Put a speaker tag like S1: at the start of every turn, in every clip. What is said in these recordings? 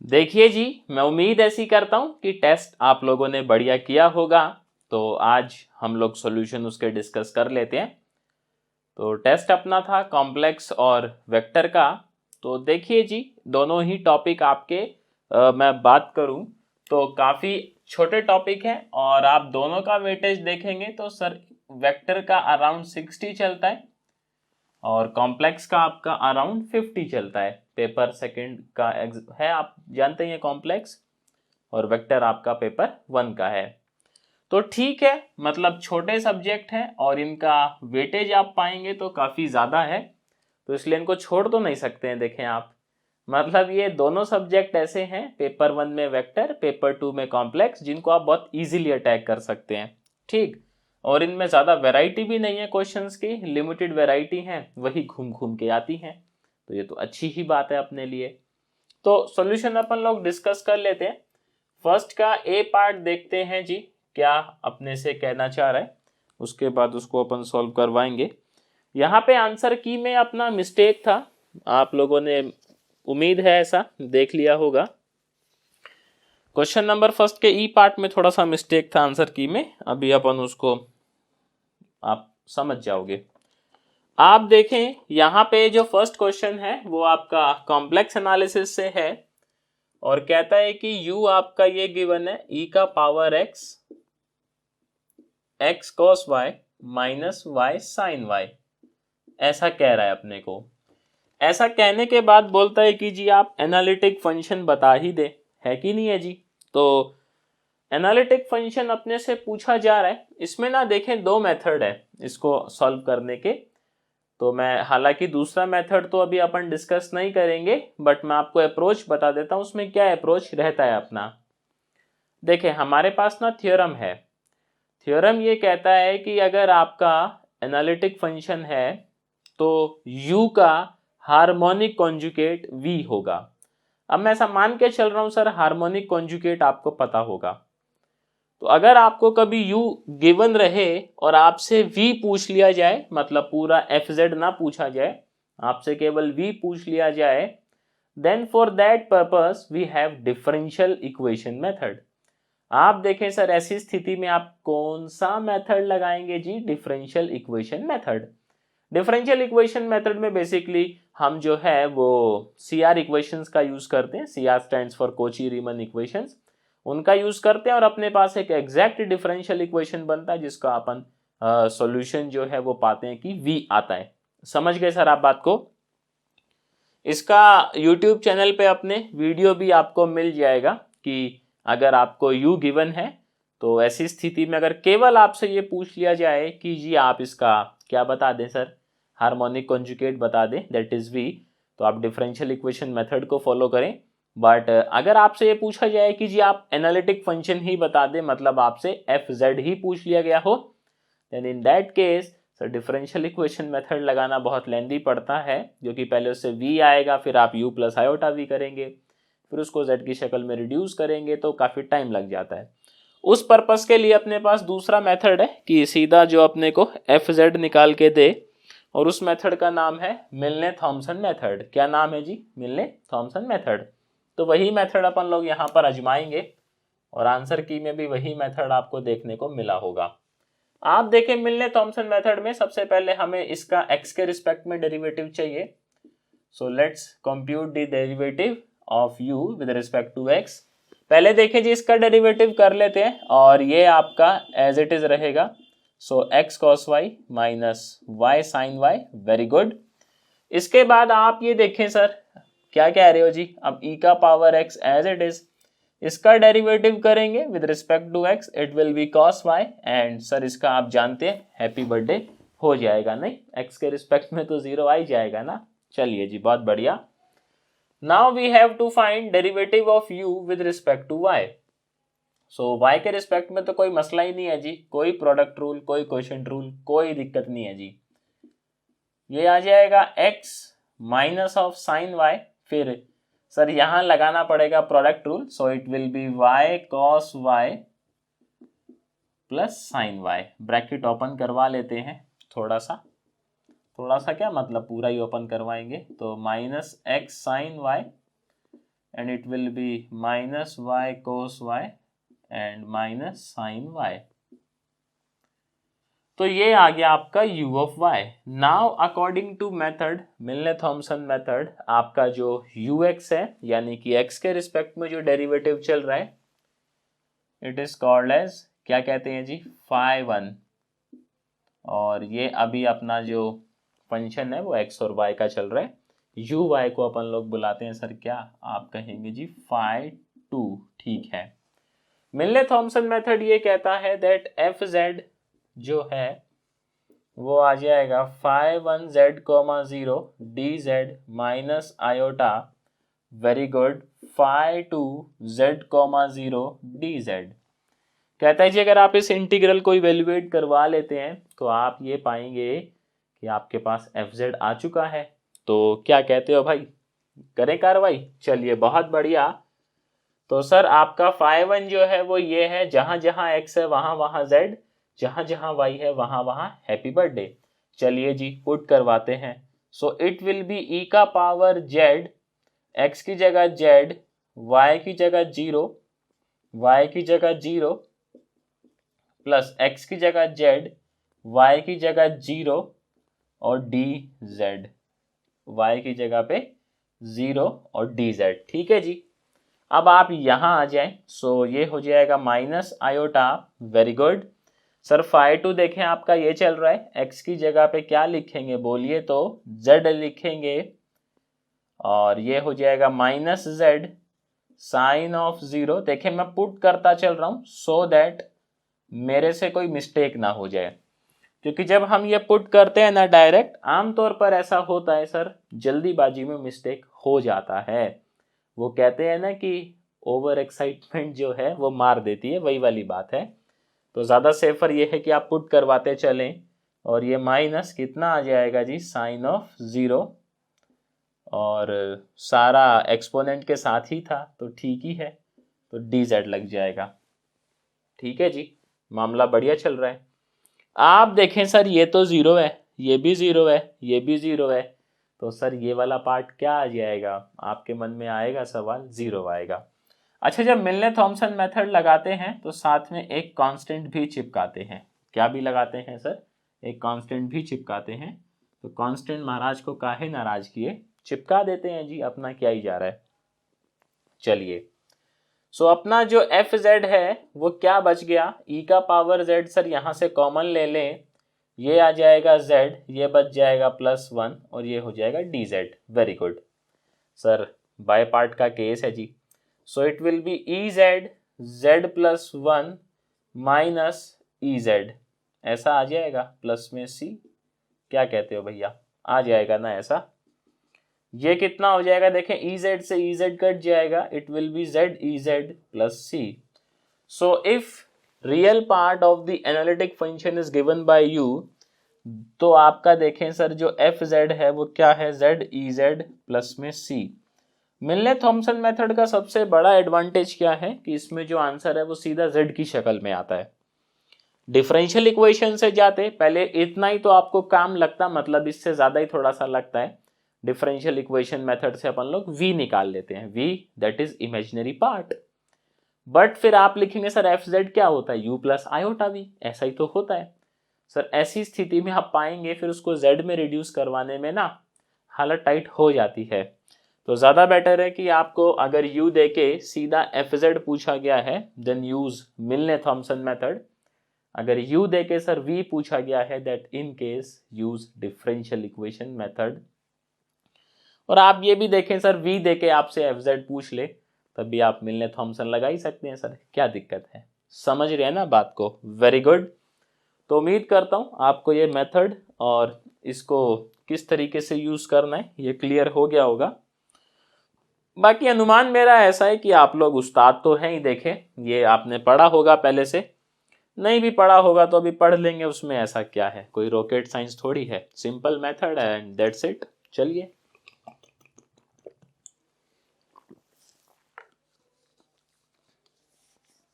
S1: देखिए जी, मैं उम्मीद ऐसी करता हूँ कि टेस्ट आप लोगों ने बढ़िया किया होगा। तो आज हम लोग सॉल्यूशन उसके डिस्कस कर लेते हैं। तो टेस्ट अपना था कॉम्प्लेक्स और वेक्टर का। तो देखिए जी, दोनों ही टॉपिक आपके मैं बात करूँ तो काफ़ी छोटे टॉपिक हैं और आप दोनों का वेटेज देखेंगे तो सर वेक्टर का अराउंड 60 चलता है और कॉम्प्लेक्स का आपका अराउंड 50 चलता है। पेपर सेकंड का है, आप जानते हैं कॉम्प्लेक्स, और वेक्टर आपका पेपर 1 का है। तो ठीक है, मतलब छोटे सब्जेक्ट हैं और इनका वेटेज आप पाएंगे तो काफ़ी ज़्यादा है, तो इसलिए इनको छोड़ तो नहीं सकते हैं। देखें आप, मतलब ये दोनों सब्जेक्ट ऐसे हैं, पेपर 1 में वेक्टर, पेपर 2 में कॉम्प्लेक्स, जिनको आप बहुत इजीली अटैक कर सकते हैं। ठीक, और इनमें ज़्यादा वैरायटी भी नहीं है क्वेश्चंस की, लिमिटेड वैरायटी हैं, वही घूम घूम के आती हैं। तो ये तो अच्छी ही बात है अपने लिए। तो सॉल्यूशन अपन लोग डिस्कस कर लेते हैं। फर्स्ट का ए पार्ट देखते हैं जी, क्या अपने से कहना चाह रहा है, उसके बाद उसको अपन सॉल्व करवाएंगे। यहाँ पे आंसर की में अपना मिस्टेक था, आप लोगों ने उम्मीद है ऐसा देख लिया होगा। क्वेश्चन नंबर फर्स्ट के ई पार्ट में थोड़ा सा मिस्टेक था आंसर की में, अभी अपन उसको आप समझ जाओगे। आप देखें यहाँ पे जो फर्स्ट क्वेश्चन है वो आपका कॉम्प्लेक्स एनालिसिस से है और कहता है कि u आपका ये गिवन है e का power x x cos y minus y sin y, ऐसा कह रहा है अपने को। ऐसा कहने के बाद बोलता है कि जी आप एनालिटिक फंक्शन बता ही दे, है कि नहीं है जी। तो एनालिटिक फंक्शन अपने से पूछा जा रहा है। इसमें ना देखें दो मेथड है इसको सॉल्व करने के। तो मैं हालांकि दूसरा मेथड तो अभी अपन डिस्कस नहीं करेंगे, बट मैं आपको अप्रोच बता देता हूँ उसमें क्या अप्रोच रहता है अपना। देखें हमारे पास ना थ्योरम है, थ्योरम ये कहता है कि अगर आपका एनालिटिक फंक्शन है तो u का हार्मोनिक कॉन्जुगेट v होगा। अब मैं ऐसा मान के चल रहा हूं सर हार्मोनिक कॉन्जुगेट आपको पता होगा। तो अगर आपको कभी u गिवन रहे और आपसे v पूछ लिया जाए, मतलब पूरा fz ना पूछा जाए, आपसे केवल v पूछ लिया जाए, then for that purpose we have differential equation method. आप देखें सर ऐसी स्थिति में आप कौन सा मेथड लगाएंगे जी, differential equation method. Differential equation method में बेसिकली हम जो है वो CR इक्वेशंस का यूज करते हैं, CR stands for Cauchy Riemann equations, उनका यूज करते हैं और अपने पास एक एग्जैक्ट डिफरेंशियल इक्वेशन बनता है जिसका अपन सॉल्यूशन जो है वो पाते हैं कि V आता है। समझ गए सर आप बात को। इसका YouTube चैनल पे अपने वीडियो भी आपको मिल जाएगा कि अगर आपको U गिवन है तो ऐसी स्थिति में अगर केवल आपसे ये पूछ लिया जाए कि जी आप इसका क्या बता दें सर, हार्मोनिक कॉन्जुगेट बता दें, दैट इज V, तो आप डिफरेंशियल इक्वेशन मेथड को फॉलो करें। बट अगर आपसे ये पूछा जाए कि जी आप एनालिटिक फंक्शन ही बता दें, मतलब आपसे fz ही पूछ लिया गया हो, then in that case sir differential equation method लगाना बहुत लेंदी पड़ता है, जो कि पहले उससे v आएगा, फिर आप u प्लस आयोटा v करेंगे, फिर उसको z की शक्ल में रिड्यूस करेंगे, तो काफ़ी टाइम लग जाता है। उस पर्पस के लिए अपने पास दूसरा मेथड है कि सीधा जो अपने को fz निकाल के दे, और उस मेथड का नाम है मिलने थॉमसन मेथड। क्या नाम है जी, मिलने थॉमसन मेथड। तो वही मेथड अपन लोग यहाँ पर आजमाएंगे और आंसर की में भी वही मेथड आपको देखने को मिला होगा। आप देखें मिलने थॉमसन मेथड में सबसे पहले हमें इसका x के रिस्पेक्ट में डेरिवेटिव चाहिए। So let's compute the derivative of u with respect to x। पहले देखें जी इसका डेरिवेटिव कर लेते हैं और ये आपका एज इट इज रहेगा। सो x cos y minus y sin y, very good. इसके बाद आप ये देखें सर क्या कह रहे हो जी, अब e का power x as it is, इसका डेरिवेटिव करेंगे with respect to x, it will be cos y, and sir इसका आप जानते हैं हैप्पी बर्थडे हो जाएगा, नहीं x के रिस्पेक्ट में तो 0 आ ही जाएगा ना। चलिए जी बहुत बढ़िया। Now we have to find derivative of u with respect to y। So y के रिस्पेक्ट में तो कोई मसला ही नहीं है जी, कोई प्रोडक्ट रूल, कोई क्वोशिएंट रूल, कोई दिक्कत नहीं है जी। ये आ जाएगा x minus of sine y, फिर सर यहां लगाना पड़ेगा product rule, so it will be y cos y plus sine y। Bracket open करवा लेते हैं, थोड़ा सा क्या मतलब पूरा ही ओपन करवाएंगे, तो minus x sine y and it will be minus y cos y and minus sin y. तो ये आ गया आपका u of y. Now according to method Milne Thomson method, आपका जो ux है यानी कि x के रिस्पेक्ट में जो डेरिवेटिव चल रहा है, इट इज कॉल्ड एज, क्या कहते हैं जी, phi1. और ये अभी अपना जो फंक्शन है वो x और y का चल रहा है. uy को अपन लोग बुलाते हैं सर क्या, आप कहेंगे जी phi2. ठीक है. मिलने थॉमसन मेथड ये कहता है दैट fz जो है वो आ जाएगा phi1 z, 0 dz minus iota, very good, phi2 z, 0 dz. कहता है जी अगर आप इस इंटीग्रल को इवेल्युएट करवा लेते हैं तो आप ये पाएंगे कि आपके पास fz आ चुका है. तो क्या कहते हो भाई, करें कार्रवाई? चलिए बहुत बढ़िया. तो सर आपका phi1 जो है वो ये है, जहां जहां x है वहां वहां z, जहां जहां y है वहां वहां हैप्पी बर्थडे. चलिए जी पुट करवाते हैं. So it will B e का पावर z, x की जगह z, y की जगह 0, y की जगह 0 प्लस x की जगह z, y की जगह 0 और dz, y की जगह पे 0 और dz. ठीक है जी. अब आप यहां आ जाएं. सो ये हो जाएगा minus iota, very good. Sir phi2 देखें आपका ये चल रहा है, x की जगह पे क्या लिखेंगे बोलिए, तो z लिखेंगे और ये हो जाएगा माइनस z साइन ऑफ 0. देखें मैं पुट करता चल रहा हूं सो दैट मेरे से कोई मिस्टेक ना हो जाए, क्योंकि जब हम ये पुट करते हैं ना डायरेक्ट, आमतौर पर ऐसा होता है सर, जल्दीबाजी में मिस्टेक हो जाता है. वो कहते हैं ना कि ओवर एक्साइटमेंट जो है वो मार देती है, वही वाली बात है. तो ज़्यादा सेफर ये है कि आप पुट करवाते चलें. और ये माइनस कितना आ जाएगा जी, साइन ऑफ 0, और सारा एक्सपोनेंट के साथ ही था तो ठीक ही है, तो dz लग जाएगा. ठीक है जी, मामला बढ़िया चल रहा है. आप देखें सर ये तो 0 है, ये भी 0 है, ये भी 0 है, तो सर ये वाला पार्ट क्या आ जाएगा, आपके मन में आएगा सवाल, 0 आएगा. अच्छा, जब मिलने थॉमसन मेथड लगाते हैं तो साथ में एक कांस्टेंट भी चिपकाते हैं. क्या भी लगाते हैं सर, एक कांस्टेंट भी चिपकाते हैं. तो कांस्टेंट महाराज को काहे नाराज किए, चिपका देते हैं जी, अपना क्या ही जा रहा है. चलिए, सो अपना जो fz है वो क्या बच गया, e का पावर z. सर यहाँ से कॉमन ले लें, ये आ जाएगा z, ये बच जाएगा +1 और ये हो जाएगा dz. Very good sir, by part का केस है जी. So it will be ez z + 1 minus ez, ऐसा आ जाएगा, प्लस में c. क्या कहते हो भैया, आ जाएगा ना ऐसा. ये कितना हो जाएगा, देखें ez से ez कट जाएगा, it will B z ez + c. So if real part of the analytic function is given by you, तो आपका देखें सर जो fz है वो क्या है, z ez प्लस में c. मिलने थॉमसन मेथड का सबसे बड़ा एडवांटेज क्या है कि इसमें जो आंसर है वो सीधा z की शक्ल में आता है. डिफरेंशियल इक्वेशन से जाते पहले इतना ही तो आपको काम लगता, मतलब इससे ज्यादा ही थोड़ा सा लगता है. डिफरेंशियल इक्वेशन मेथड से अपन लोग v निकाल लेते हैं, v that is imaginary part. But फिर आप लिखेंगे सर fz क्या होता है, u प्लस आयोटा v, ऐसा ही तो होता है. सर ऐसी स्थिति में आप पाएंगे फिर उसको z में रिड्यूस करवाने में ना हालत टाइट हो जाती है. तो ज़्यादा बेटर है कि आपको अगर u देके सीधा fz पूछा गया है देन यूज मिलने थॉमसन मेथड. अगर u देके सर v पूछा गया है that in case use differential equation method. और आप ये भी देखें सर v देके आपसे fz पूछ ले तब भी आप मिलने थॉमसन लगा ही सकते हैं सर, क्या दिक्कत है. समझ रहे हैं ना बात को, वेरी गुड. तो उम्मीद करता हूँ आपको ये मेथड और इसको किस तरीके से यूज करना है ये क्लियर हो गया होगा. बाकी अनुमान मेरा ऐसा है कि आप लोग उस्ताद तो हैं ही, देखें ये आपने पढ़ा होगा पहले से, नहीं भी पढ़ा होगा तो अभी पढ़ लेंगे, उसमें ऐसा क्या है, कोई रॉकेट साइंस थोड़ी है, सिंपल मेथड है एंड दैट्स इट. चलिए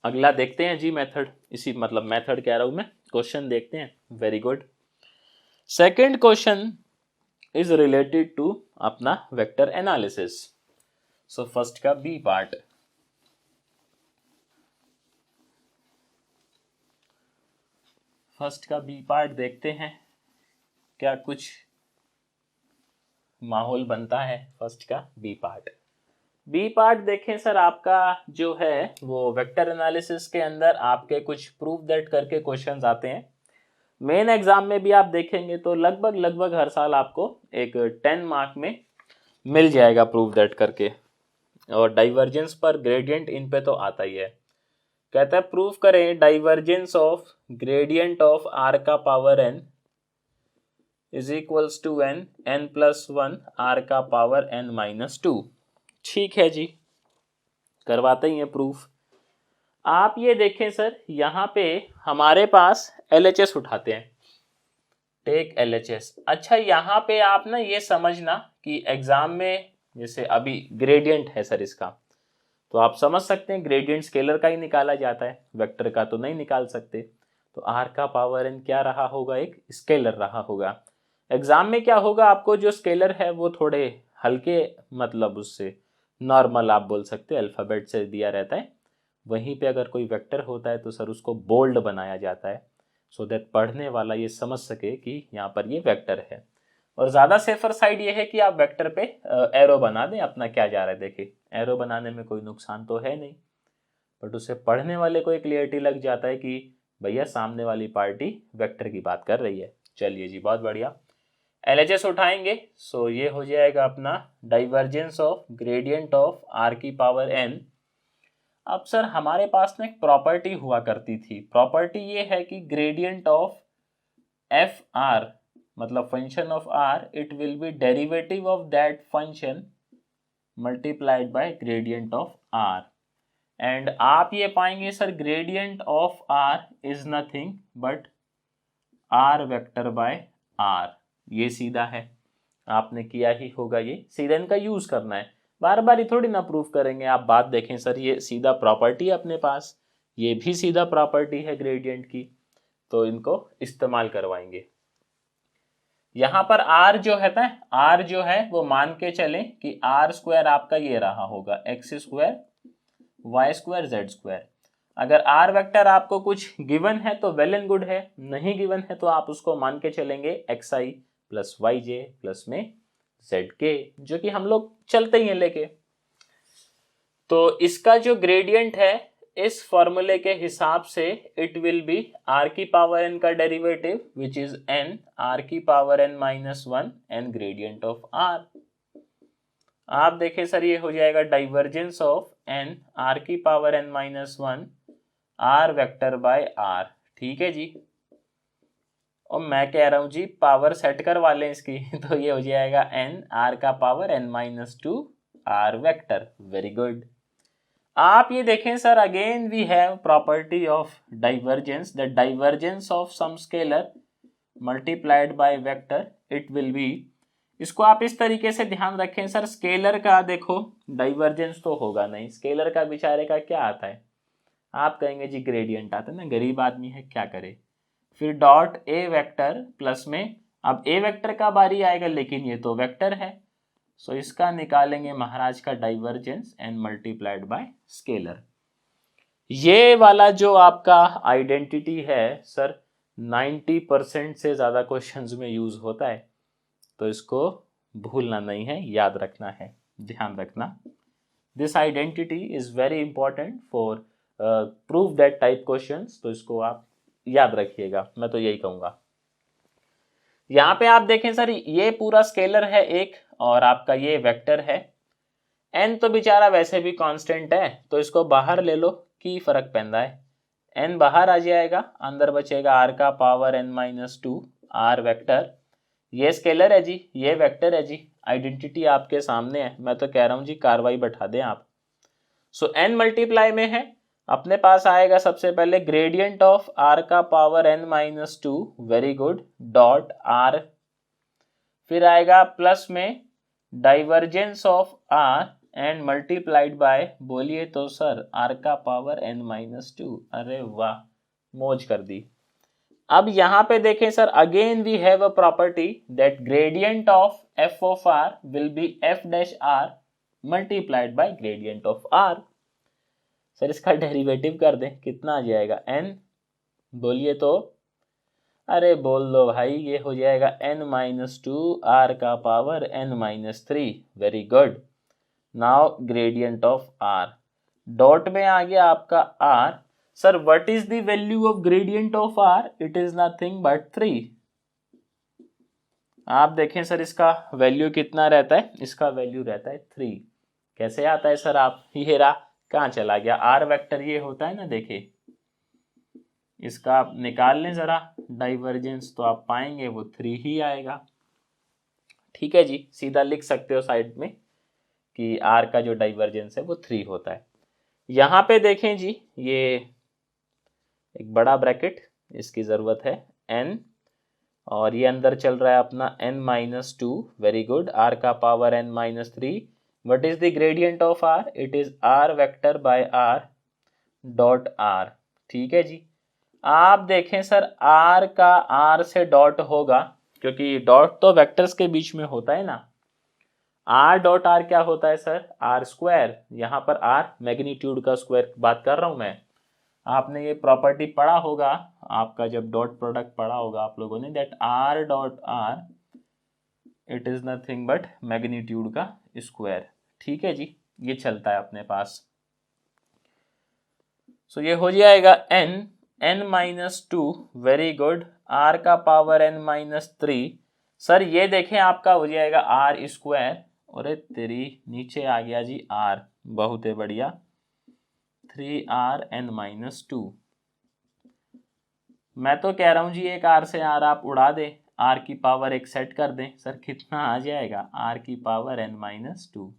S1: अगला देखते हैं जी मेथड, इसी मतलब मेथड कह रहा हूं मैं, क्वेश्चन देखते हैं. Very good. Second question is related to अपना वेक्टर एनालिसिस. सो फर्स्ट का बी पार्ट, देखते हैं क्या कुछ माहौल बनता है। फर्स्ट का बी पार्ट देखें सर, आपका जो है वो वेक्टर एनालिसिस के अंदर आपके कुछ प्रूफ दैट करके क्वेश्चंस आते हैं। मेन एग्जाम में भी आप देखेंगे तो लगभग हर साल आपको एक 10 मार्क में मिल जाएगा प्रूफ दैट करके। और डाइवर्जेंस पर ग्रेडियंट इन पे तो आता ही है। कहता है प्रूफ करें divergence of gradient of R का power n is equals to n plus 1 R का पावर n माइनस 2। ठीक है जी, करवाते ही है प्रूफ। आप ये देखें सर, यहाँ पे हमारे पास LHS उठाते हैं, टेक LHS। अच्छा, यहाँ पे आप ना ये समझना कि एग्जाम में जैसे अभी ग्रेडियंट है सर इसका, तो आप समझ सकते हैं ग्रेडियंट स्केलर का ही निकाला जाता है, वेक्टर का तो नहीं निकाल सकते। तो आर का पावर n क्या रहा होगा, एक स्केलर रहा होगा। एग्जाम में क्या होगा, आपको जो स्केलर है वो थोड़े हल्के, मतलब उससे नॉर्मल आप बोल सकते हैं, अल्फ़ाबेट से दिया रहता है। वहीं पे अगर कोई वेक्टर होता है तो सर उसको बोल्ड बनाया जाता है, सो दैट पढ़ने वाला ये समझ सके कि यहाँ पर ये वेक्टर है। और ज़्यादा सेफर साइड ये है कि आप वेक्टर पे एरो बना दें, अपना क्या जा रहा है। देखिए एरो बनाने में कोई नुकसान तो है नहीं, बट उसे पढ़ने वाले को एक क्लियरिटी लग जाता है कि भैया सामने वाली पार्टी वेक्टर की बात कर रही है। चलिए जी, बहुत बढ़िया। LHS उठाएंगे, सो ये हो जाएगा अपना divergence of gradient of R की पावर n। अब सर हमारे पास में एक प्रॉपर्टी हुआ करती थी, प्रॉपर्टी ये है कि ग्रेडियंट ऑफ एफ आर मतलब function of R, it will be derivative of that function multiplied by gradient of R. And आप ये पाएंगे sir gradient of R is nothing but R vector by R. ये सीधा है, आपने किया ही होगा, ये सीधा इनका यूज करना है, बार बार ये थोड़ी ना प्रूफ करेंगे। आप बात देखें सर, ये सीधा प्रॉपर्टी है अपने पास, ये भी सीधा प्रॉपर्टी है ग्रेडियंट की, तो इनको इस्तेमाल करवाएंगे। यहाँ पर r जो है ना, r जो है वो मान के चलें कि r स्क्वायर आपका ये रहा होगा x square y square z square. अगर r वेक्टर आपको कुछ गिवन है तो वेल एंड गुड है, नहीं गिवन है तो आप उसको मान के चलेंगे xi प्लस वाई जे प्लस में जेड के, जो कि हम लोग चलते ही हैं लेके। तो इसका जो ग्रेडियंट है इस फॉर्मूले के हिसाब से इट विल बी आर की पावर n का derivative which is n R की power n minus 1 n gradient of r। आप देखें सर ये हो जाएगा डाइवर्जेंस ऑफ n आर की power n minus 1 r vector by r। ठीक है जी, और मैं कह रहा हूं जी पावर सेट करवा लें इसकी तो ये हो जाएगा n r का पावर n माइनस 2 r वेक्टर। Very good. आप ये देखें sir, again we have property of divergence, the divergence of some scalar multiplied by vector it will be. इसको आप इस तरीके से ध्यान रखें सर, स्केलर का देखो डाइवर्जेंस तो होगा नहीं, स्केलर का बेचारे का क्या आता है, आप कहेंगे जी ग्रेडियंट आता है ना, गरीब आदमी है क्या करे। फिर डॉट ए वेक्टर प्लस में, अब ए वेक्टर का बारी आएगा लेकिन ये तो वेक्टर है, सो इसका निकालेंगे महाराज का divergence and multiplied by scalar. ये वाला जो आपका आइडेंटिटी है सर 90% से ज़्यादा क्वेश्चंस में यूज होता है, तो इसको भूलना नहीं है, याद रखना है, ध्यान रखना। This identity is very important for proof that type questions, तो इसको आप याद रखिएगा, मैं तो यही कहूँगा। यहाँ पे आप देखें सर ये पूरा स्केलर है एक, और आपका ये वेक्टर है। n तो बेचारा वैसे भी कांस्टेंट है, तो इसको बाहर ले लो, की फर्क पैंदा है, n बाहर आ जाएगा, अंदर बचेगा r का power n minus 2 r vector. ये स्केलर है जी, ये वेक्टर है जी, आइडेंटिटी आपके सामने है, मैं तो कह रहा हूँ जी कार्रवाई बैठा दें आप। सो n मल्टीप्लाई में है, अपने पास आएगा सबसे पहले ग्रेडियंट ऑफ r का power n minus 2, very good, dot r, फिर आएगा प्लस में divergence of r and multiplied by, बोलिए तो सर r का पावर n माइनस 2। अरे वाह, मौज कर दी। अब यहां पे देखें sir, again we have a property that gradient of f of r will be f dash r multiplied by gradient of R. Sir इसका डेरिवेटिव कर दें, कितना आ जाएगा n, बोलिए तो, अरे बोल दो भाई, ये हो जाएगा n-2 r का power n-3। Very good. Now gradient of r, dot में आ गया आपका r। Sir what is the value of gradient of r? It is nothing but 3। आप देखें सर इसका वैल्यू कितना रहता है, इसका वैल्यू रहता है 3। कैसे आता है सर? आप ये रहा, कहाँ चला गया आर वेक्टर, ये होता है ना, देखिए इसका आप निकाल लें जरा डाइवर्जेंस, तो आप पाएंगे वो 3 ही आएगा। ठीक है जी, सीधा लिख सकते हो साइड में कि आर का जो डाइवर्जेंस है वो 3 होता है। यहाँ पे देखें जी, ये एक बड़ा ब्रैकेट, इसकी ज़रूरत है n, और ये अंदर चल रहा है अपना n-2। वेरी गुड, r का power n-3। What is the gradient of r? It is r vector by r dot r। ठीक है जी, आप देखें सर r का r से डॉट होगा, क्योंकि डॉट तो वेक्टर्स के बीच में होता है ना। r डॉट r क्या होता है सर? r square. यहाँ पर r मैग्नीट्यूड का स्क्वायर बात कर रहा हूँ मैं। आपने ये प्रॉपर्टी पढ़ा होगा, आपका जब डॉट प्रोडक्ट पढ़ा होगा आप लोगों ने, that r dot r it is nothing but magnitude का स्क्वायर। ठीक है जी, ये चलता है अपने पास। सो ये हो जाएगा n-2। वेरी गुड, r का पावर n-3। सर ये देखें आपका हो जाएगा r स्क्वायर, और तेरी नीचे आ गया जी r, बहुत है बढ़िया, 3rn-2। मैं तो कह रहा हूं जी एक r से r आप उड़ा दे, r की पावर एक सेट कर दें। सर कितना आ जाएगा? r की पावर n-2।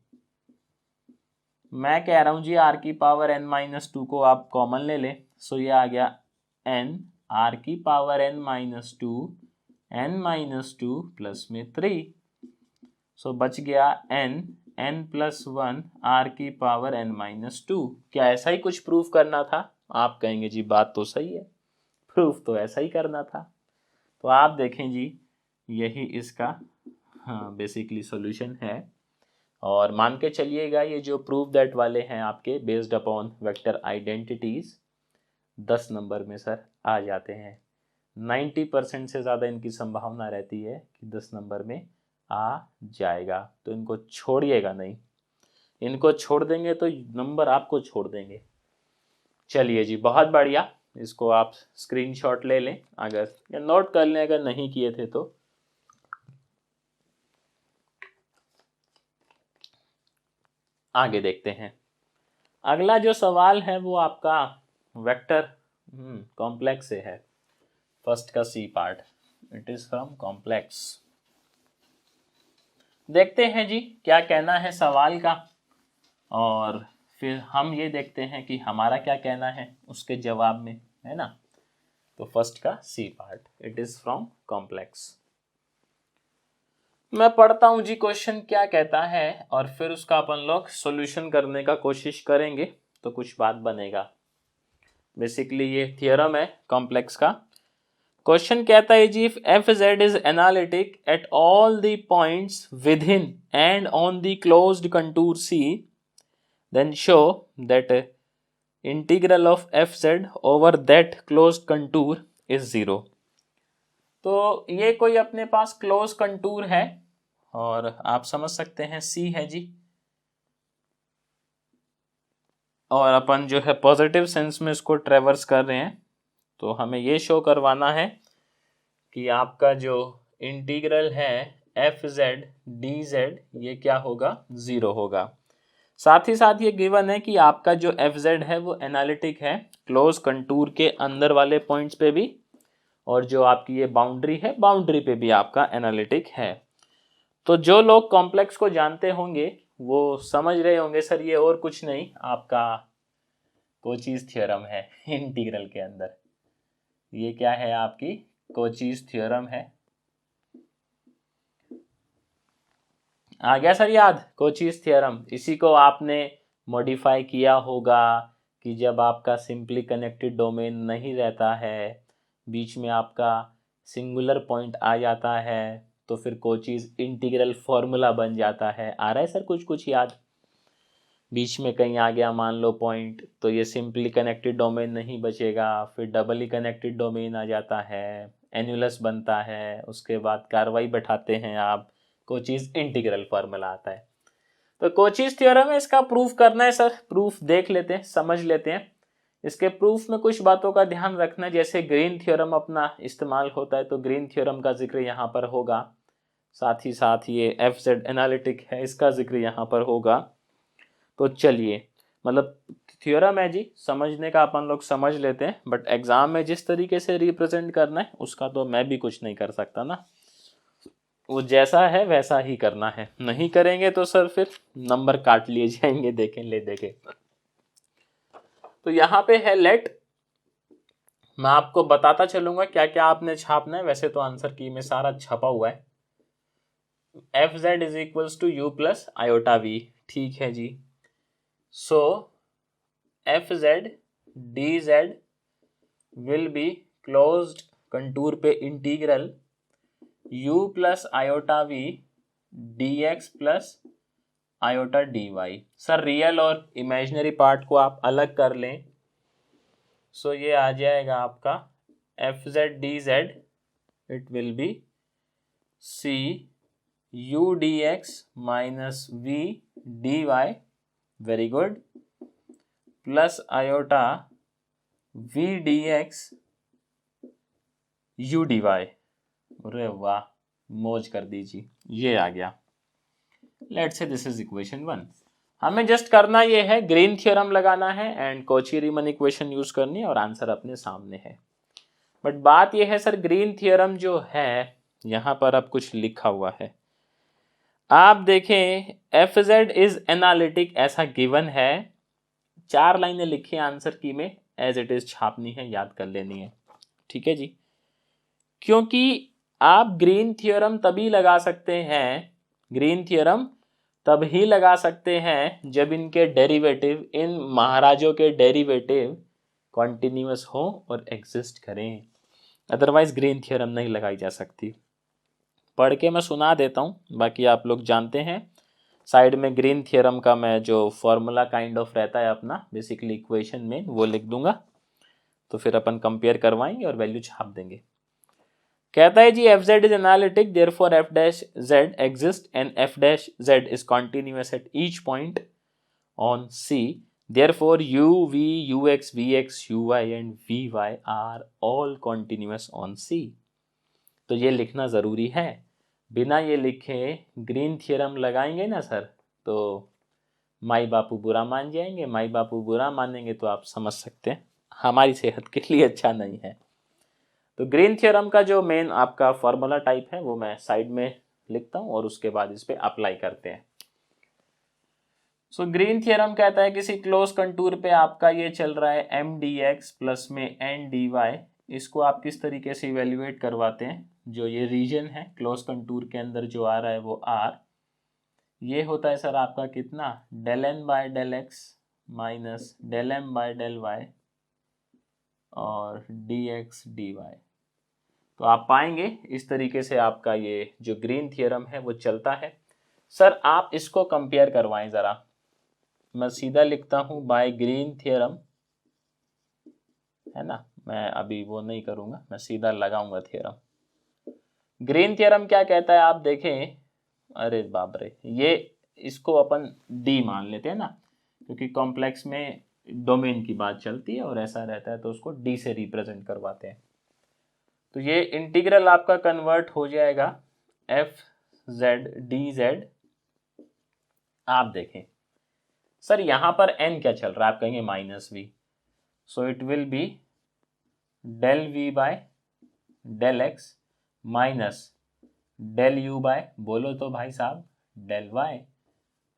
S1: मैं कह रहा हूं जी r की पावर n-2 को आप कॉमन ले लें। सो ये आ गया n, r की पावर n-2, n-2 प्लस में 3। सो बच गया n+1 r की पावर n-2। क्या ऐसा ही कुछ प्रूफ करना था? आप कहेंगे जी बात तो सही है, प्रूफ तो ऐसा ही करना था। तो आप देखें जी, यही इसका बेसिकली सॉल्यूशन है। और मान के चलिएगा ये जो प्रूफ दैट वाले हैं आपके based upon vector identities 10 number में सर आ जाते हैं। 90% से ज़्यादा इनकी संभावना रहती है कि 10 नंबर में आ जाएगा, तो इनको छोड़िएगा नहीं। इनको छोड़ देंगे तो नंबर आपको छोड़ देंगे। चलिए जी, बहुत बढ़िया, इसको आप स्क्रीनशॉट ले लें अगर, या नोट कर लें अगर नहीं किए थे तो। आगे देखते हैं। अगला जो सवाल है वो आपका वेक्टर कॉम्प्लेक्स से है। फर्स्ट का C part, it is from complex. देखते हैं जी क्या कहना है सवाल का, और फिर हम ये देखते हैं कि हमारा क्या कहना है उसके जवाब में, है ना। तो फर्स्ट का C part, it is from complex. मैं पढ़ता हूं जी क्वेश्चन क्या कहता है, और फिर उसका अपन लोग सॉल्यूशन करने का कोशिश करेंगे, तो कुछ बात बनेगा। बेसिकली ये थियरम है कॉम्प्लेक्स का। क्वेश्चन कहता है जी, if F Z is analytic at all the points within and on the closed contour C, then show that integral of F Z over that closed contour is 0। तो ये कोई अपने पास close contour है, और आप समझ सकते हैं सी है जी, और अपन जो है पॉजिटिव सेंस में इसको ट्रेवर्स कर रहे हैं। तो हमें ये शो करवाना है कि आपका जो इंटीग्रल है एफ जेड डी जेड, ये क्या होगा? 0 होगा। साथ ही साथ ये गिवन है कि आपका जो एफ जेड है वो एनालिटिक है क्लोज कंटूर के अंदर वाले पॉइंट्स पे भी, और जो आपकी ये बाउंड्री है, बाउंड्री पे भी आपका एनालिटिक है। तो जो लोग कॉम्प्लेक्स को जानते होंगे वो समझ रहे होंगे सर ये और कुछ नहीं, आपका कोचीज थ्योरम है इंटीग्रल के अंदर। ये क्या है? आपकी कोचीज थ्योरम है। आ गया सर याद? कोचीज थ्योरम, इसी को आपने मॉडिफाई किया होगा कि जब आपका सिंपली कनेक्टेड डोमेन नहीं रहता है, बीच में आपका सिंगुलर पॉइंट आ जाता है, तो फिर कोचीज इंटीग्रल फॉर्मूला बन जाता है। आ रहा है सर कुछ कुछ याद? बीच में कहीं आ गया मान लो पॉइंट, तो ये सिंपली कनेक्टेड डोमेन नहीं बचेगा, फिर डबली कनेक्टेड डोमेन आ जाता है, एन्युलस बनता है, उसके बाद कार्रवाई बैठाते हैं आप, कोचीज इंटीग्रल फार्मूला आता है। तो कोचीज थ्योरम है, इसका प्रूफ करना है सर, प्रूफ देख लेते हैं, समझ लेते हैं। इसके प्रूफ में कुछ बातों का ध्यान रखना, जैसे ग्रीन थ्योरम अपना इस्तेमाल होता है तो ग्रीन थ्योरम का जिक्र यहाँ पर होगा, साथ ही साथ ये FZ एनालिटिक है, इसका जिक्र यहाँ पर होगा। तो चलिए, मतलब थ्योरम है जी, समझने का अपन लोग समझ लेते हैं, बट एग्जाम में जिस तरीके से रिप्रेजेंट करना है उसका तो मैं भी कुछ नहीं कर सकता ना, वो जैसा है वैसा ही करना है, नहीं करेंगे तो सर फिर नंबर काट लिए जाएंगे, देखें ले देखें। तो यहाँ पे है लेट, मैं आपको बताता चलूंगा क्या क्या आपने छापना है, वैसे तो आंसर की में सारा छपा हुआ है। FZ is equals to U plus iota V, ठीक है जी। So FZ DZ will be closed contour पे integral u plus iota V dx plus iota dy। Sir real और इमेजिनरी पार्ट को आप अलग कर लें, सो ये आ जाएगा आपका FZ DZ, it will B c u dx minus v dy, very good, plus iota v dx u dy। अरे वाह, मौज कर दीजिए, ये आ गया। Let's say this is equation 1। हमें जस्ट करना ये है, ग्रीन थ्योरम लगाना है एंड कॉची रीमन इक्वेशन यूज करनी है और आंसर अपने सामने है। बट बात ये है सर, ग्रीन थ्योरम जो है यहाँ पर अब कुछ लिखा हुआ है, आप देखें FZ इज एनालिटिक ऐसा गिवन है, 4 लाइनें लिखी आंसर की में, एज इट इज छापनी है, याद कर लेनी है, ठीक है जी। क्योंकि आप ग्रीन थ्योरम तभी लगा सकते हैं, ग्रीन थ्योरम तभी लगा सकते हैं जब इनके डेरिवेटिव, इन महाराजों के डेरिवेटिव कॉन्टिन्यूअस हो और एग्जिस्ट करें, अदरवाइज ग्रीन थ्योरम नहीं लगाई जा सकती। पढ़ के मैं सुना देता हूँ, बाकी आप लोग जानते हैं। साइड में ग्रीन थ्योरम का मैं जो फॉर्मूला काइंड ऑफ रहता है अपना बेसिकली इक्वेशन में, वो लिख दूंगा, तो फिर अपन कंपेयर करवाएंगे और वैल्यू छाप देंगे। कहता है जी FZ is analytic, therefore F dash Z exists and F dash Z is continuous at each point on C. Therefore U, V, UX, VX, UY and VY are all continuous on C. तो ये लिखना ज़रूरी है, बिना ये लिखे green theorem लगाएंगे ना सर तो माई बापू बुरा मान जाएंगे, माई बापू बुरा मानेंगे तो आप समझ सकते हैं हमारी सेहत के लिए अच्छा नहीं है। तो ग्रीन थ्योरम का जो मेन आपका फॉर्मूला टाइप है वो मैं साइड में लिखता हूँ और उसके बाद इस पे अप्लाई करते हैं। सो ग्रीन थ्योरम कहता है किसी क्लोज कंटूर पे आपका ये चल रहा है MDX प्लस में NDY, इसको आप किस तरीके से इवेल्युएट करवाते हैं, जो ये रीजन है क्लोज कंटूर के अंदर जो आ रहा है वो R, ये होता है सर आपका कितना, del N by del X minus del M by del Y और dx dy। तो आप पाएंगे इस तरीके से आपका ये जो ग्रीन थ्योरम है वो चलता है। सर आप इसको कंपेयर करवाएं ज़रा, मैं सीधा लिखता हूँ बाय ग्रीन थ्योरम, है ना, मैं अभी वो नहीं करूँगा, मैं सीधा लगाऊंगा थ्योरम। ग्रीन थ्योरम क्या कहता है आप देखें, अरे बाप रे, ये इसको अपन D मान लेते हैं ना, क्योंकि कॉम्प्लेक्स में डोमेन की बात चलती है और ऐसा रहता है तो उसको D से रिप्रेजेंट करवाते हैं। तो ये इंटीग्रल आपका कन्वर्ट हो जाएगा FZ DZ। आप देखें सर यहाँ पर n क्या चल रहा है, आप कहेंगे -v, so it will be del v by del x minus del u by, बोलो तो भाई साहब, del y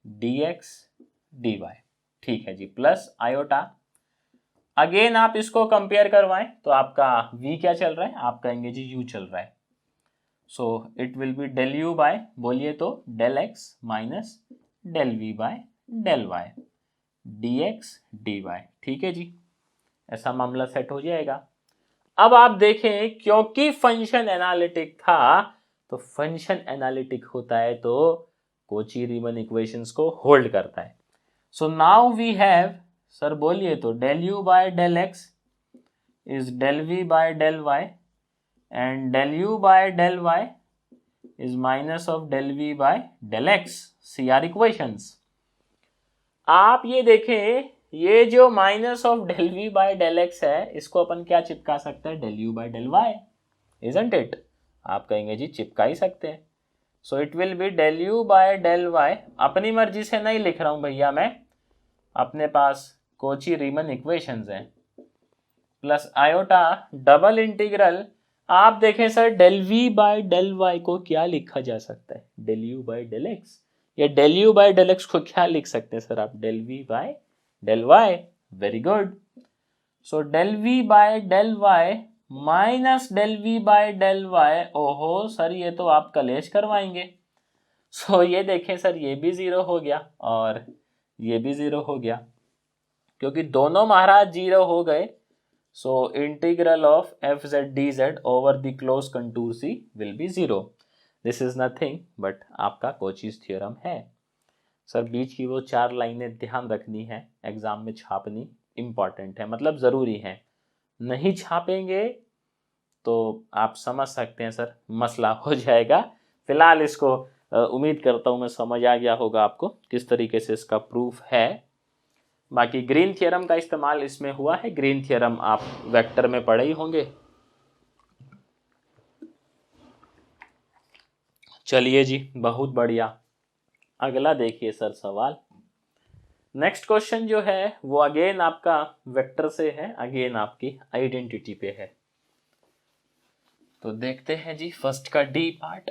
S1: dx dy, ठीक है जी, प्लस आयोटा। अगेन आप इसको कंपेयर करवाएं तो आपका v क्या चल रहा है, आप कहेंगे जी u चल रहा है, so it will be del u by, बोलिए तो del x minus del v by del y dx dy, ठीक है जी, ऐसा मामला सेट हो जाएगा। अब आप देखें क्योंकि फंक्शन एनालिटिक था, तो फंक्शन एनालिटिक होता है तो कोची रीमन इक्वेशंस को होल्ड करता है। So now we have, sir बोलिए तो, del you by del x is del we by del y and del you by del y is minus of del we by del x. C R equations. आप ये देखें, ये जो minus of del we by del x है, इसको अपन क्या चिपका सकते हैं, del you by del Y, isn't it? आप कहेंगे जी चिपका ही सकते हैं। So it will be del you by del y, अपनी मर्जी से नहीं लिख रहा हूं भैया मैं, अपने पास कोची रीमन इक्वेशंस हैं, प्लस आयोटा डबल इंटीग्रल। आप देखें sir, del we by del Y को क्या लिखा जा सकता है, del you by del X, या del you by del X को क्या लिख सकते हैं सर आप, del we by del Y. Very good. So del we by del Y minus del we by del Y. ओहो सर, ये तो आप कलेश करवाएंगे। सो ये देखें सर, ये भी जीरो हो गया और ये भी जीरो हो गया, क्योंकि दोनों महाराज जीरो हो गए। So integral of F Z D Z over the close contour C will be zero. This is nothing but आपका कोचीज थ्योरम है। सर बीच की वो 4 लाइनें ध्यान रखनी है, एग्जाम में छापनी इंपॉर्टेंट है, मतलब ज़रूरी है। नहीं छापेंगे तो आप समझ सकते हैं सर मसला हो जाएगा। फिलहाल इसको उम्मीद करता हूँ मैं समझ आ गया होगा आपको किस तरीके से इसका प्रूफ है। बाकी ग्रीन थ्योरम का इस्तेमाल इसमें हुआ है। ग्रीन थ्योरम आप वेक्टर में पढ़े ही होंगे। चलिए जी, बहुत बढ़िया। अगला देखिए सर सवाल। नेक्स्ट क्वेश्चन जो है वो अगेन आपका वेक्टर से है, अगेन आपकी आइडेंटिटी पे है। तो देखते हैं जी फर्स्ट का डी पार्ट।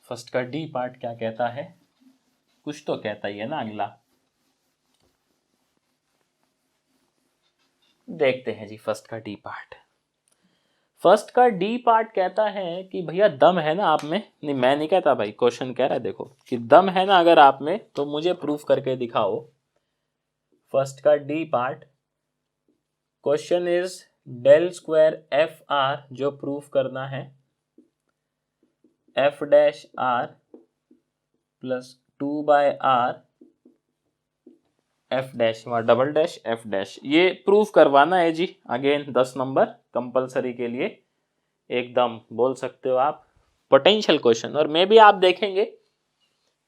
S1: फर्स्ट का डी पार्ट क्या कहता है, कुछ तो कहता ही है ना अगला। देखते हैं जी फर्स्ट का डी पार्ट। फर्स्ट का डी पार्ट कहता है कि भैया दम है ना आप में, नहीं मैं नहीं कहता भाई, क्वेश्चन कह रहा है देखो कि दम है ना अगर आप में तो मुझे प्रूफ करके दिखाओ। फर्स्ट का D part question is del square F R, जो प्रूफ करना है F dash R plus 2 by R F dash double dash F dash, ये प्रूफ करवाना है जी। अगेन 10 नंबर कंपलसरी के लिए, एकदम बोल सकते हो आप पोटेंशियल क्वेश्चन। और मे भी आप देखेंगे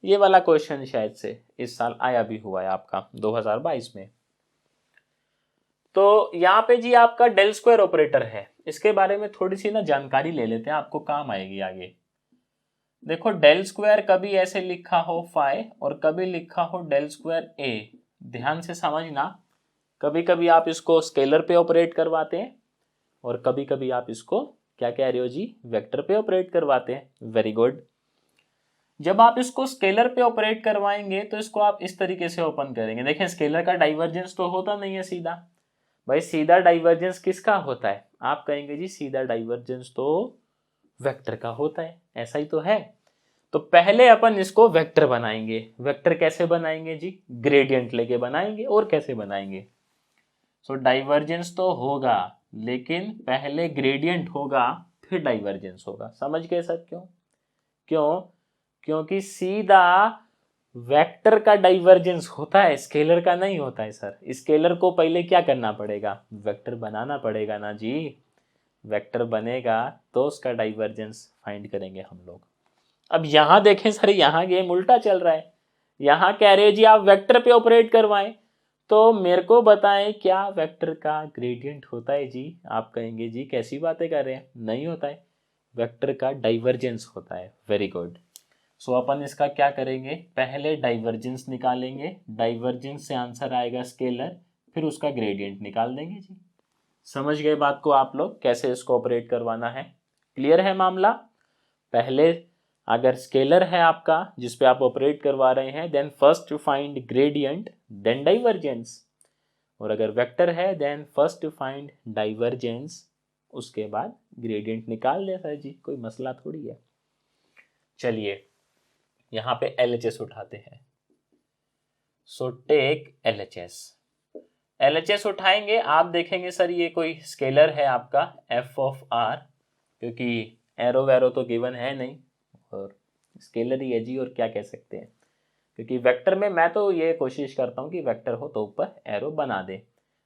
S1: ये वाला क्वेश्चन शायद से इस साल आया भी हुआ है आपका 2022 में। तो यहाँ पे जी आपका डेल स्क्वायर ऑपरेटर है, इसके बारे में थोड़ी सी ना जानकारी ले लेते हैं, आपको काम आएगी आगे। देखो डेल स्क्वायर कभी ऐसे लिखा हो फाई और कभी लिखा हो डेल स्क्वायर ए, ध्यान से समझना। कभी कभी आप इसको स्केलर पे ऑपरेट करवाते हैं और कभी कभी आप इसको क्या कह रहे हो जी, वेक्टर पे ऑपरेट करवाते हैं। Very good. जब आप इसको स्केलर पे ऑपरेट करवाएंगे तो इसको आप इस तरीके से ओपन करेंगे। देखें स्केलर का डाइवर्जेंस तो होता नहीं है सीधा, भाई सीधा डाइवर्जेंस किसका होता है, आप कहेंगे जी सीधा डाइवर्जेंस तो वेक्टर का होता है, ऐसा ही तो है। तो पहले अपन इसको वेक्टर बनाएंगे। वेक्टर कैसे बनाएंगे जी, ग्रेडियंट लेके बनाएंगे, और कैसे बनाएंगे। सो डाइवर्जेंस तो होगा लेकिन पहले ग्रेडियंट होगा फिर डाइवर्जेंस होगा। समझ गए सर क्यों? क्यों? क्योंकि सीधा वेक्टर का डाइवर्जेंस होता है, स्केलर का नहीं होता है सर। स्केलर को पहले क्या करना पड़ेगा, वेक्टर बनाना पड़ेगा ना जी। वेक्टर बनेगा तो उसका डाइवर्जेंस फाइंड करेंगे हम लोग। अब यहां देखें सर, यहां गेम उल्टा चल रहा है। यहां कह रहे जी आप वेक्टर पे ऑपरेट करवाएं, तो मेरे को बताएं क्या वेक्टर का ग्रेडियंट होता है जी। आप कहेंगे जी कैसी बातें कर रहे हैं, नहीं होता है, वेक्टर का डाइवर्जेंस होता है। Very good. सो अपन इसका क्या करेंगे, पहले डाइवर्जेंस निकालेंगे, डाइवर्जेंस से आंसर आएगा स्केलर, फिर उसका ग्रेडियंट निकाल देंगे जी। समझ गए बात को आप लोग, कैसे इसको ऑपरेट करवाना है? क्लियर है मामला? पहले अगर स्केलर है आपका जिस पे आप ऑपरेट करवा रहे हैं, then first find gradient then divergence. और अगर वेक्टर है देन फर्स्ट फाइंड डाइवर्जेंस, उसके बाद ग्रेडियंट निकाल ले सर जी, कोई मसला थोड़ी है। चलिए यहाँ पे LHS उठाते हैं। So take LHS। LHS उठाएंगे, आप देखेंगे सर ये कोई स्केलर है आपका f ऑफ r, क्योंकि एरो वैरो तो गिवन है नहीं और स्केलर ही है जी, और क्या कह सकते हैं, क्योंकि वेक्टर में मैं तो ये कोशिश करता हूँ कि वेक्टर हो तो ऊपर एरो बना दे,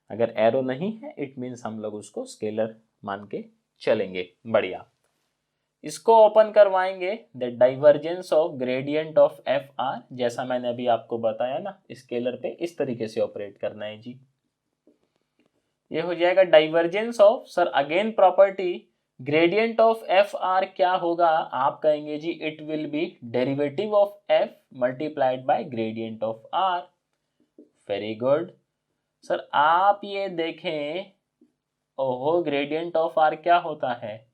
S1: अगर एरो नहीं है इट मीन्स हम लोग उसको स्केलर मान के चलेंगे। बढ़िया, इसको ओपन करवाएंगे। The divergence of gradient of F are, जैसा मैंने अभी आपको बताया ना, स्केलर पे इस तरीके से ऑपरेट करना है जी। ये हो जाएगा divergence of, sir again property, gradient of F R क्या होगा, आप कहेंगे जी it will be derivative of F multiplied by gradient of R. Very good sir, आप ये देखें, ओहो ग्रेडियंट ऑफ आर क्या होता है,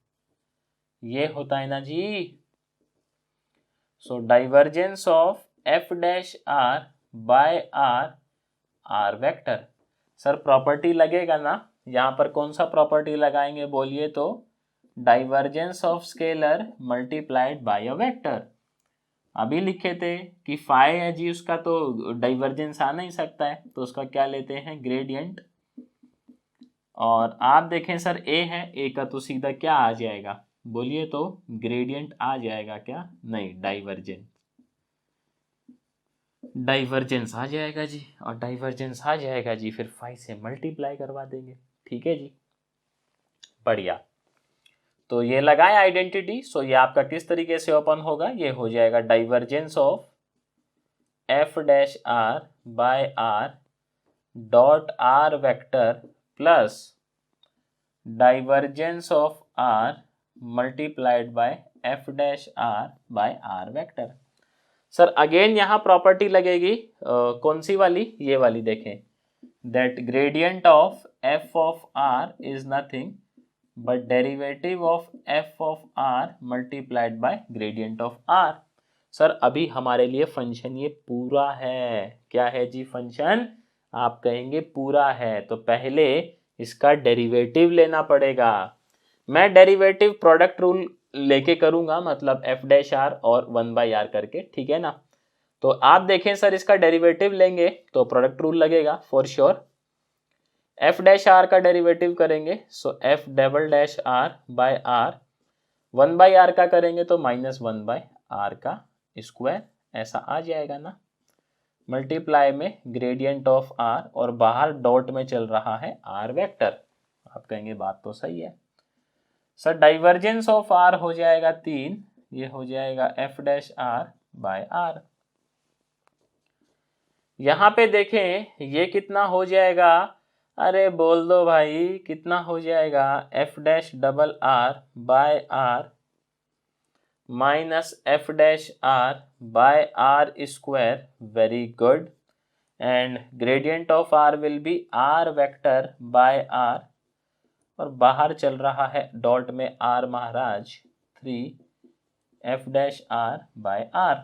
S1: ये होता है ना जी। So divergence of F dash R by R, R vector. Sir property लगेगा ना, यहाँ पर कौन सा प्रॉपर्टी लगाएंगे बोलिए तो, divergence of scalar multiplied bye a vector. अभी लिखे थे कि फाई है जी, उसका तो डाइवर्जेंस आ नहीं सकता है, तो उसका क्या लेते हैं, ग्रेडियंट। और आप देखें सर ए है, ए का तो सीधा क्या आ जाएगा बोलिए तो, ग्रेडियंट आ जाएगा क्या, नहीं डाइवर्जेंस, डाइवर्जेंस आ जाएगा जी, और डाइवर्जेंस आ जाएगा जी फिर फाई से मल्टीप्लाई करवा देंगे। ठीक है जी, बढ़िया। तो ये लगाए आइडेंटिटी। सो ये आपका किस तरीके से ओपन होगा, ये हो जाएगा divergence of F dash R by R dot R vector plus divergence of R multiplied by F dash R by R vector. Sir again यहाँ प्रॉपर्टी लगेगी, कौन सी वाली, ये वाली देखें, that gradient of F of R is nothing but derivative of F of R multiplied by gradient of R. Sir अभी हमारे लिए फंक्शन ये पूरा है, क्या है जी फंक्शन, आप कहेंगे पूरा है, तो पहले इसका डेरिवेटिव लेना पड़ेगा। मैं डेरिवेटिव प्रोडक्ट रूल लेके करूंगा, मतलब एफ डैश आर और 1/r करके, ठीक है ना। तो आप देखें सर, इसका डेरिवेटिव लेंगे तो प्रोडक्ट रूल लगेगा for sure. F dash R का डेरिवेटिव करेंगे, so F double dash R by R, 1/r का करेंगे तो -1/r का स्क्वायर, ऐसा आ जाएगा ना, मल्टीप्लाई में ग्रेडियंट ऑफ आर, और बाहर डॉट में चल रहा है आर वेक्टर। आप कहेंगे बात तो सही है सर, डाइवर्जेंस ऑफ आर हो जाएगा 3, ये हो जाएगा F dash R by R. यहां पे देखें ये कितना हो जाएगा, अरे बोल दो भाई कितना हो जाएगा, F dash double R by R minus F dash R by R square. Very good, and gradient of R will be R vector by R, और बाहर चल रहा है डॉट में आर महाराज 3 F dash R by R.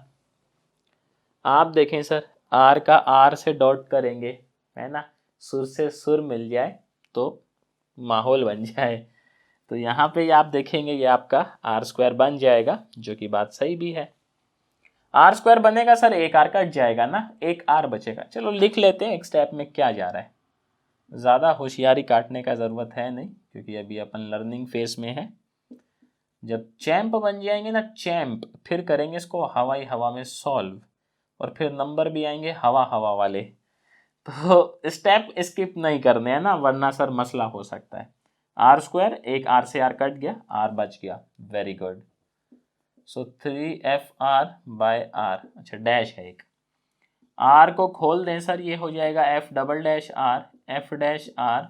S1: आप देखें sir, R का आर से डॉट करेंगे, है ना, सुर से सुर मिल जाए तो माहौल बन जाए, तो यहाँ पे आप देखेंगे ये आपका आर स्क्वायर बन जाएगा, जो कि बात सही भी है। आर स्क्वायर बनेगा सर, एक आर कट जाएगा ना, एक आर बचेगा। चलो लिख लेते हैं एक स्टेप में क्या जा रहा है, ज़्यादा होशियारी काटने का ज़रूरत है नहीं, क्योंकि अभी अपन लर्निंग फेस में है। जब चैंप बन जाएंगे ना चैंप, फिर करेंगे इसको हवाई हवा में सॉल्व, और फिर नंबर भी आएंगे हवा हवा वाले, तो स्टेप स्किप नहीं करने हैं ना, वरना सर मसला हो सकता है। आर स्क्वायर, एक आर से आर कट गया, आर बच गया, very good. So 3f(r) by R, अच्छा डैश है एक, आर को खोल दें सर, ये हो जाएगा F double dash R, F dash R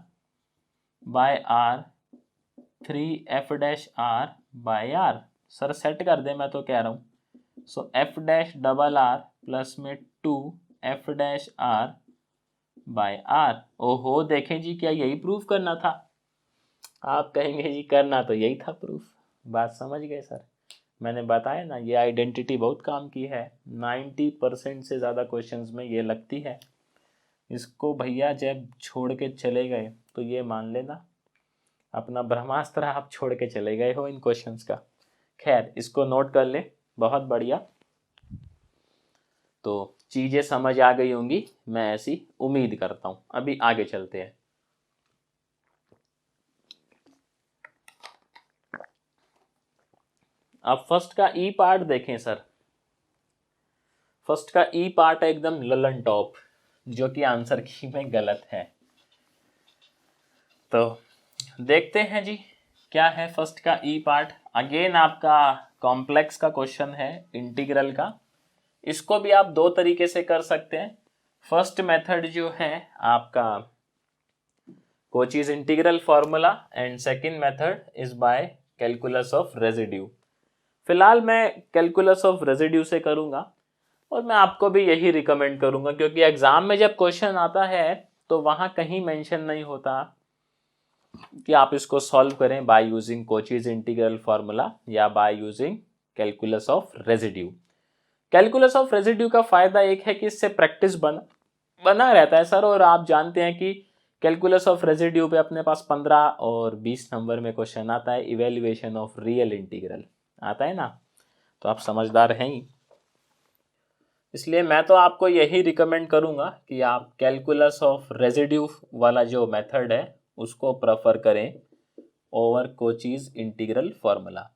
S1: by R 3f dash R by R. Sir set कर दे, मैं तो कह रहा हूँ। So F dash double R plus में 2f dash R by are. ओहो देखें जी, क्या यही प्रूफ करना था, आप कहेंगे जी करना तो यही था प्रूफ, बात समझ गए सर। मैंने बताया ना, ये आइडेंटिटी बहुत काम की है, 90% से ज़्यादा क्वेश्चंस में ये लगती है। इसको भैया जब छोड़ के चले गए तो ये मान लेना अपना ब्रह्मास्त्र आप छोड़ के चले गए हो इन क्वेश्चंस का। खैर इसको नोट कर ले, बहुत बढ़िया। तो चीज़ें समझ आ गई होंगी, मैं ऐसी उम्मीद करता हूँ। अभी आगे चलते हैं। अब फर्स्ट का ई पार्ट देखें सर। फर्स्ट का ई पार्ट है एकदम ललन टॉप, जो कि आंसर की में गलत है। तो देखते हैं जी क्या है फर्स्ट का ई पार्ट। अगेन आपका कॉम्प्लेक्स का क्वेश्चन है इंटीग्रल का। इसको भी आप दो तरीके से कर सकते हैं। फर्स्ट मेथड जो है आपका कोचीज integral formula and second method is by calculus of residue. फिलहाल मैं कैलकुलस ऑफ रेजिड्यू से करूंगा और मैं आपको भी यही रिकमेंड करूंगा, क्योंकि एग्जाम में जब क्वेश्चन आता है तो वहां कहीं मेंशन नहीं होता कि आप इसको सॉल्व करें by using Cauchy's integral formula या by using calculus of residue. Calculus of residue का फायदा एक है कि इससे प्रैक्टिस बना रहता है सर, और आप जानते हैं कि कैलकुलस ऑफ रेजिड्यू पे अपने पास 15 और 20 नंबर में क्वेश्चन आता है, इवेल्युएशन ऑफ रियल इंटीग्रल आता है ना, तो आप समझदार हैं ही। इसलिए मैं तो आपको यही रिकमेंड करूंगा कि आप कैलकुलस ऑफ रेजिड्यू वाला जो मेथड है उसको प्रेफर करें ओवर कोचीज इंटीग्रल फॉर्मूला।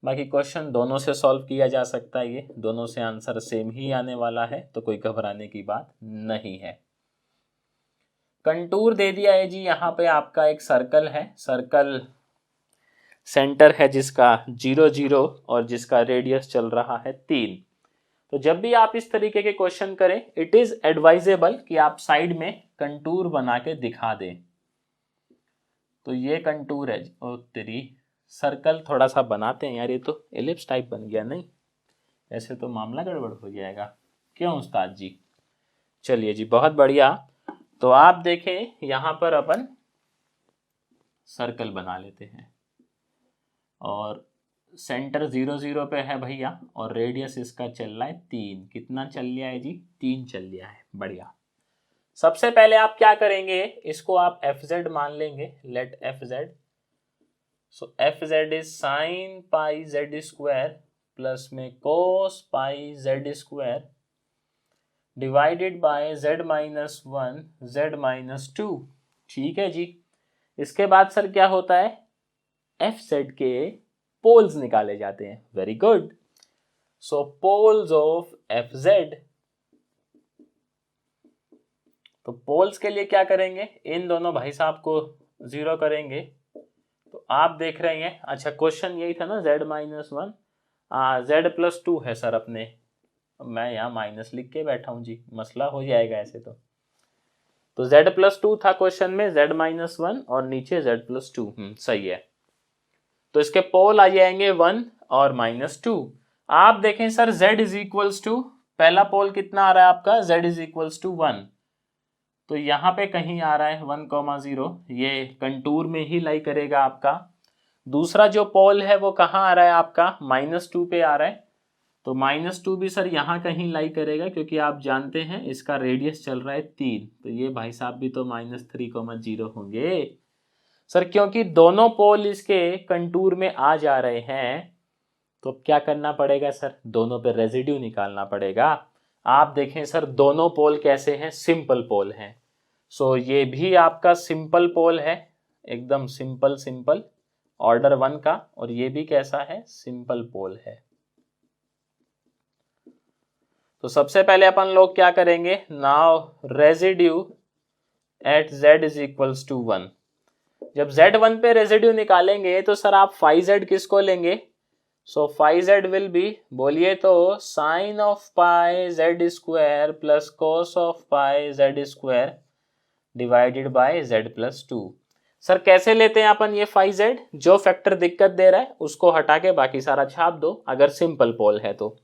S1: बाकी क्वेश्चन दोनों से सॉल्व किया जा सकता है, ये दोनों से आंसर सेम ही आने वाला है, तो कोई घबराने की बात नहीं है। कंटूर दे दिया है जी, यहाँ पे आपका एक सर्कल है, सर्कल सेंटर है जिसका 0 0 और जिसका रेडियस चल रहा है 3। तो जब भी आप इस तरीके के क्वेश्चन करें, इट इज एडवाइजेबल कि आप साइड में कंटूर बना के दिखा दें। तो ये कंटूर है और तेरी सर्कल थोड़ा सा बनाते हैं यार, ये तो एलिप्स टाइप बन गया, नहीं ऐसे तो मामला गड़बड़ हो जाएगा, क्यों उस्ताद जी। चलिए जी बहुत बढ़िया। तो आप देखें यहाँ पर अपन सर्कल बना लेते हैं और सेंटर 0 0 पे है भैया, और रेडियस इसका चल रहा है 3। कितना चल लिया है जी? 3 चल लिया है। बढ़िया। सबसे पहले आप क्या करेंगे, इसको आप fz मान लेंगे, let fz। So fz is sine pi z square plus में cos pi z square divided by z minus 1 z minus 2। ठीक है जी। इसके बाद सर क्या होता है, fz के पोल्स निकाले जाते हैं। Very good. So poles of fz, तो पोल्स के लिए क्या करेंगे, इन दोनों भाई साहब को 0 करेंगे। तो आप देख रहे हैं, अच्छा क्वेश्चन यही था ना, z माइनस 1 z प्लस 2 है सर अपने, मैं यहाँ माइनस लिख के बैठा हूँ जी, मसला हो जाएगा ऐसे तो z प्लस 2 था क्वेश्चन में, z माइनस 1 और नीचे z प्लस 2। सही है। तो इसके पोल आ जाएंगे 1 और -2। आप देखें sir z is equals to, पहला पोल कितना आ रहा है आपका, z इज इक्वल्स टू 1, तो यहाँ पे कहीं आ रहा है 1,0, ये कंटूर में ही लाई करेगा आपका। दूसरा जो पोल है वो कहाँ आ रहा है आपका, -2 पे आ रहा है, तो -2 भी सर यहाँ कहीं लाई करेगा, क्योंकि आप जानते हैं इसका रेडियस चल रहा है 3, तो ये भाई साहब भी तो -3,0 होंगे सर, क्योंकि दोनों पोल इसके कंटूर में आ जा रहे हैं। तो क्या करना पड़ेगा सर, दोनों पे रेजिड्यू निकालना पड़ेगा। आप देखें सर दोनों पोल कैसे हैं, सिंपल पोल हैं। सो ये भी आपका सिंपल पोल है, एकदम सिंपल ऑर्डर 1 का, और ये भी कैसा है, सिंपल पोल है। तो सबसे पहले अपन लोग क्या करेंगे, now residue at z is equals to 1। जब z1 पे रेजिड्यू निकालेंगे तो सर आप फाई z किसको लेंगे, so phi z will be, बोलिए तो, sine of pi z square plus cos of pi z square divided by z plus 2। Sir कैसे लेते हैं अपन ये फाई z, जो फैक्टर दिक्कत दे रहा है उसको हटा के बाकी सारा छाप दो, अगर सिंपल पोल है तो,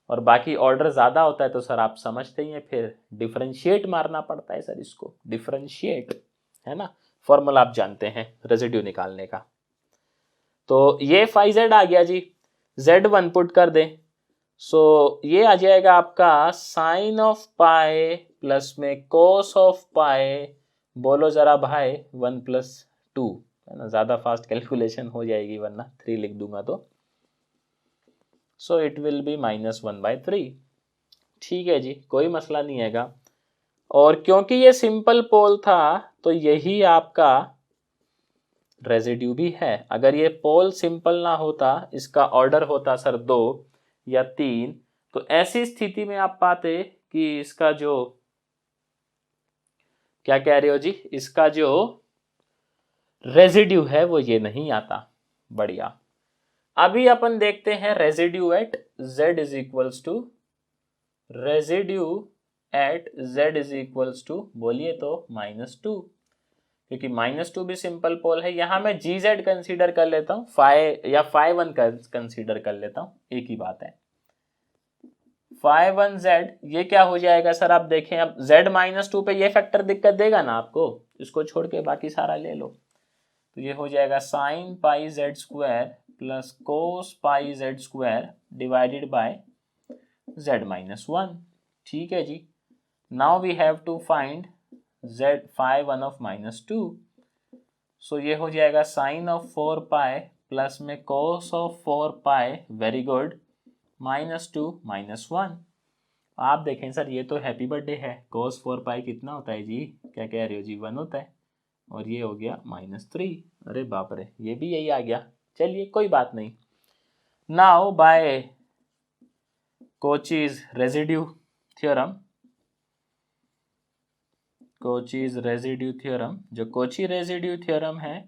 S1: और बाकी ऑर्डर ज्यादा होता है तो सर आप समझते ही हैं, फिर डिफरेंशिएट मारना पड़ता है सर, इसको डिफरेंशिएट, है ना, फॉर्मूला आप जानते हैं रेजिड्यू निकालने का। तो ये फाई z आ गया जी, z1 पुट कर दें, सो ये आ जाएगा आपका साइन ऑफ पाई प्लस में कोस ऑफ पाई, बोलो जरा भाई 1 प्लस 2, है ना, ज्यादा फास्ट कैलकुलेशन हो जाएगी वरना 3 लिख दूंगा तो, सो इट विल बी -1/3। ठीक है जी, कोई मसला नहीं हैगा। और क्योंकि ये सिंपल पोल था तो यही आपका रेजिड्यू भी है। अगर ये पोल सिंपल ना होता, इसका ऑर्डर होता सर 2 या 3, तो ऐसी स्थिति में आप पाते कि इसका जो क्या कह रहे हो जी, इसका जो रेजिड्यू है वो ये नहीं आता। बढ़िया। अभी अपन देखते हैं residue at z is equals to, residue at z is equals to, बोलिए तो -2, क्योंकि -2 भी सिंपल पोल है। यहां मैं gz कंसीडर कर लेता हूं, या phi1 कंसीडर कर लेता हूं, एक ही बात है। phi1z ये क्या हो जाएगा सर, आप देखें अब z-2 पे ये फैक्टर दिक्कत देगा ना आपको, इसको छोड़ के बाकी सारा ले लो। तो ये हो जाएगा sin pi z square plus cos pi z square divided by z-1। ठीक है जी। Now we have to find z phi1 of -2। So ये हो जाएगा साइन ऑफ 4 पाई प्लस में cos of 4 pi, very good, -2 -1। आप देखें सर ये तो हैप्पी बर्थडे है, cos 4 पाई कितना होता है जी, क्या कह रहे हो जी, 1 होता है, और ये हो गया -3। अरे बाप रे, ये भी यही आ गया। चलिए कोई बात नहीं। Now by Cauchy's residue theorem, Cauchy's residue theorem, जो कोची रेजिड्यू थ्योरम है,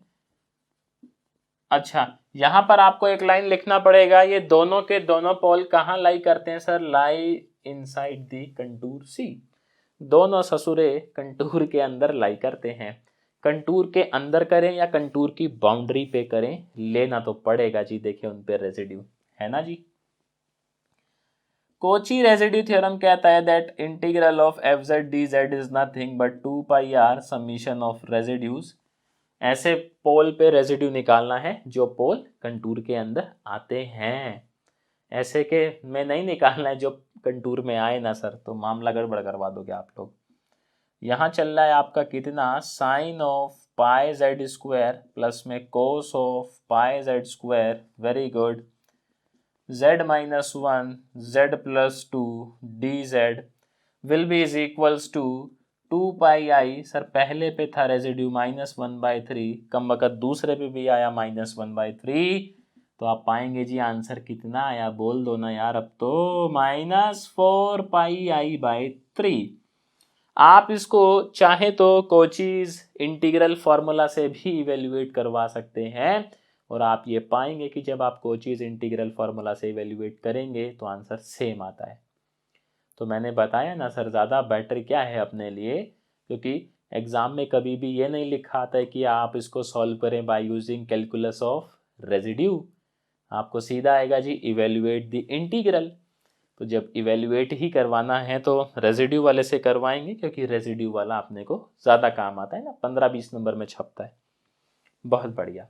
S1: अच्छा यहां पर आपको एक लाइन लिखना पड़ेगा, ये दोनों के दोनों पोल कहाँ लाई करते हैं sir, lie inside the contour C. दोनों ससुरे कंटूर के अंदर लाई करते हैं। कंटूर के अंदर करें या कंटूर की बाउंड्री पे करें, लेना तो पड़ेगा जी, देखिए उन पे रेजिड्यू है ना जी। कोची रेजिड्यू थ्योरम कहता है that integral of fz dz is nothing but 2 pi r summation of residues. ऐसे पोल पे रेजिड्यू निकालना है जो पोल कंटूर के अंदर आते हैं, ऐसे के में नहीं निकालना है जो कंटूर में आए ना सर, तो मामला गड़बड़ करवा दोगे आप लोग। यहाँ चल रहा है आपका कितना, sine of pi Z square plus में cos of pi Z square, very good, z-1 z+2 dz will be is equals to 2 pi I, sir पहले पे था रेजिड्यू -1/3, कम वक़्त दूसरे पे भी आया -1/3, तो आप पाएंगे जी आंसर कितना आया, बोल दो ना यार अब तो, -4 पाई आई बाई 3। आप इसको चाहे तो कोचीज इंटीग्रल फॉर्मूला से भी इवेल्युएट करवा सकते हैं, और आप ये पाएंगे कि जब आप कोचीज इंटीग्रल फॉर्मूला से इवेल्युएट करेंगे तो आंसर सेम आता है। तो मैंने बताया ना सर, ज़्यादा बेटर क्या है अपने लिए, क्योंकि एग्जाम में कभी भी ये नहीं लिखा आता है कि आप इसको सॉल्व करें by using calculus of residue, आपको सीधा आएगा जी इवेल्युएट द इंटीग्रल। तो जब इवेल्युएट ही करवाना है तो रेजिड्यू वाले से करवाएंगे, क्योंकि रेजिड्यू वाला अपने को ज़्यादा काम आता है ना, 15-20 नंबर में छपता है। बहुत बढ़िया।